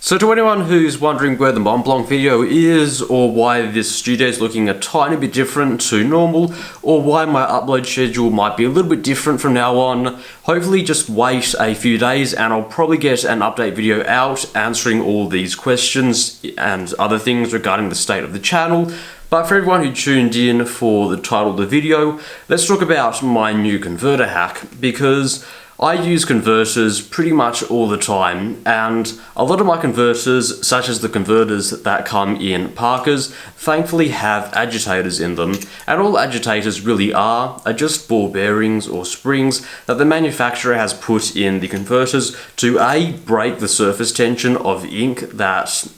So to anyone who's wondering where the Mont Blanc video is, or why this studio is looking a tiny bit different to normal, or why my upload schedule might be a little bit different from now on, hopefully just wait a few days and I'll probably get an update video out answering all these questions and other things regarding the state of the channel. But for everyone who tuned in for the title of the video, let's talk about my new converter hack, because I use converters pretty much all the time, and a lot of my converters, such as the converters that come in Parkers, thankfully have agitators in them, and all agitators really are just ball bearings or springs that the manufacturer has put in the converters to break the surface tension of ink that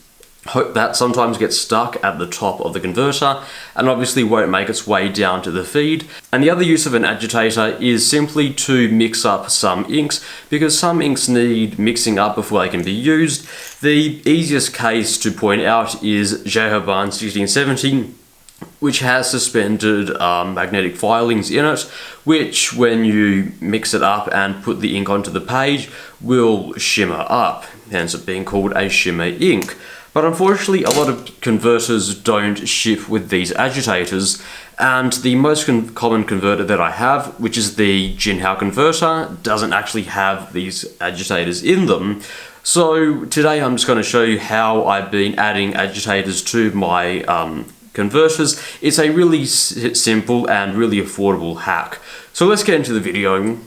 sometimes gets stuck at the top of the converter and obviously won't make its way down to the feed. And the other use of an agitator is simply to mix up some inks, because some inks need mixing up before they can be used. The easiest case to point out is Jehoban 1670, which has suspended magnetic filings in it, which when you mix it up and put the ink onto the page will shimmer up, hence it being called a shimmer ink. But unfortunately, a lot of converters don't ship with these agitators, and the most common converter that I have, which is the Jinhao converter, doesn't actually have these agitators in them. So today I'm just going to show you how I've been adding agitators to my converters. It's a really simple and really affordable hack. So let's get into the video.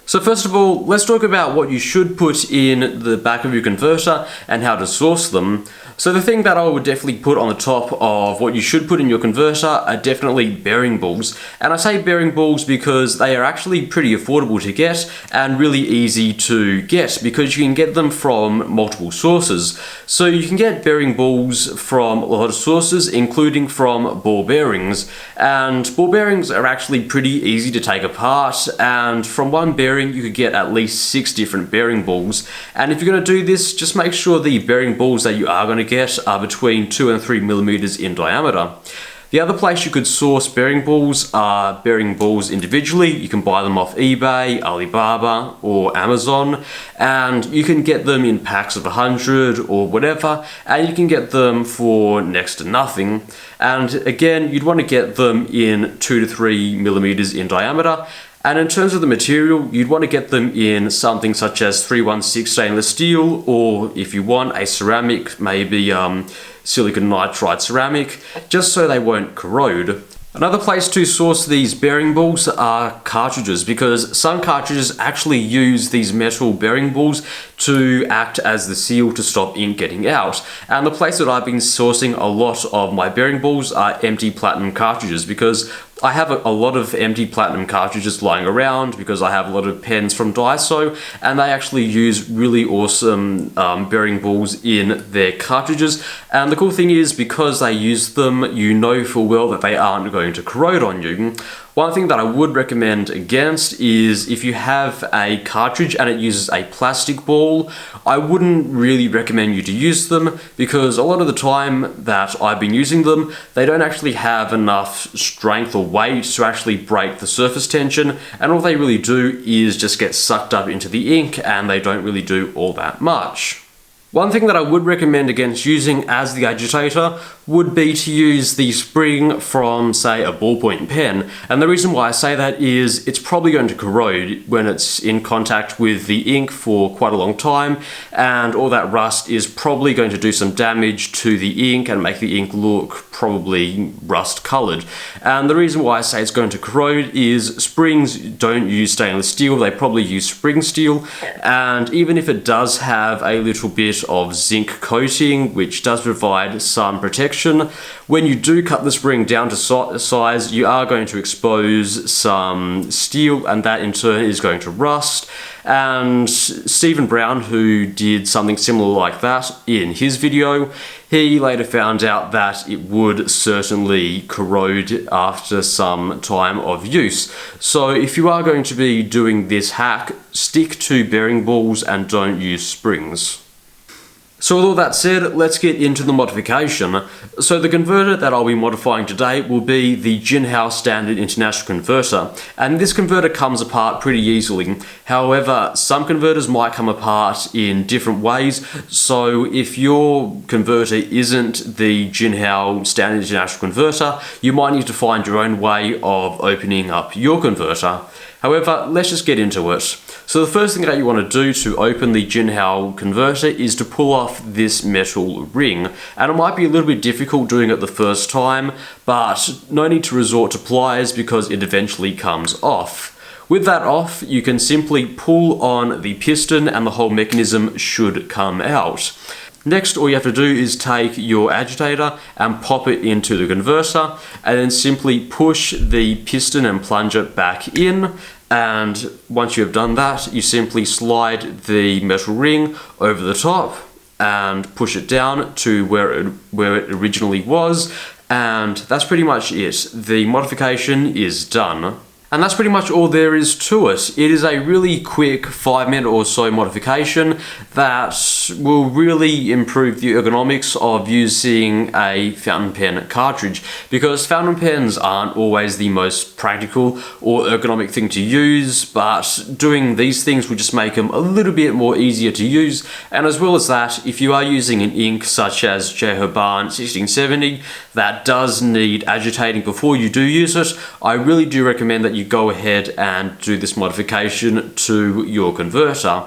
So first of all, let's talk about what you should put in the back of your converter and how to source them. So the thing that I would definitely put on the top of what you should put in your converter are definitely bearing balls. And I say bearing balls because they are actually pretty affordable to get and really easy to get, because you can get them from multiple sources. So you can get bearing balls from a lot of sources, including from ball bearings. And ball bearings are actually pretty easy to take apart, and from one bearing you could get at least 6 different bearing balls. And if you're going to do this, just make sure the bearing balls that you are going to get are between 2 and 3 millimeters in diameter. The other place you could source bearing balls are bearing balls individually. You can buy them off eBay, Alibaba, or Amazon, and you can get them in packs of 100 or whatever, and you can get them for next to nothing. And again, you'd want to get them in 2 to 3 millimeters in diameter. And in terms of the material, you'd want to get them in something such as 316 stainless steel, or if you want a ceramic, maybe silicon nitride ceramic, just so they won't corrode. Another place to source these bearing balls are cartridges, because some cartridges actually use these metal bearing balls to act as the seal to stop ink getting out. And the place that I've been sourcing a lot of my bearing balls are empty platinum cartridges, because I have a lot of empty platinum cartridges lying around, because I have a lot of pens from Daiso, and they actually use really awesome bearing balls in their cartridges. And the cool thing is, because they use them, you know full well that they aren't going to corrode on you. One thing that I would recommend against is if you have a cartridge and it uses a plastic ball, I wouldn't really recommend you to use them, because a lot of the time that I've been using them, they don't actually have enough strength or weight to actually break the surface tension, and all they really do is just get sucked up into the ink, and they don't really do all that much. One thing that I would recommend against using as the agitator would be to use the spring from, say, a ballpoint pen. And the reason why I say that is it's probably going to corrode when it's in contact with the ink for quite a long time, and all that rust is probably going to do some damage to the ink and make the ink look probably rust colored. And the reason why I say it's going to corrode is springs don't use stainless steel, they probably use spring steel, and even if it does have a little bit of zinc coating, which does provide some protection, when you do cut the spring down to size, you are going to expose some steel, and that in turn is going to rust. And Stephen Brown, who did something similar like that in his video, he later found out that it would certainly corrode after some time of use. So if you are going to be doing this hack, stick to bearing balls and don't use springs. So with all that said, let's get into the modification. So the converter that I'll be modifying today will be the Jinhao Standard International Converter, and this converter comes apart pretty easily. However, some converters might come apart in different ways, so if your converter isn't the Jinhao Standard International Converter, you might need to find your own way of opening up your converter. However, let's just get into it. So the first thing that you want to do to open the Jinhao converter is to pull off this metal ring. And it might be a little bit difficult doing it the first time, but no need to resort to pliers because it eventually comes off. With that off, you can simply pull on the piston and the whole mechanism should come out. Next, all you have to do is take your agitator and pop it into the converter, and then simply push the piston and plunger back in. And once you have done that, you simply slide the metal ring over the top and push it down to where it originally was. And that's pretty much it. The modification is done. And that's pretty much all there is to it. It is a really quick 5-minute or so modification that will really improve the ergonomics of using a fountain pen cartridge, because fountain pens aren't always the most practical or ergonomic thing to use, but doing these things will just make them a little bit more easier to use. And as well as that, if you are using an ink such as J. Herbin 1670 that does need agitating before you do use it, I really do recommend that you go ahead and do this modification to your converter.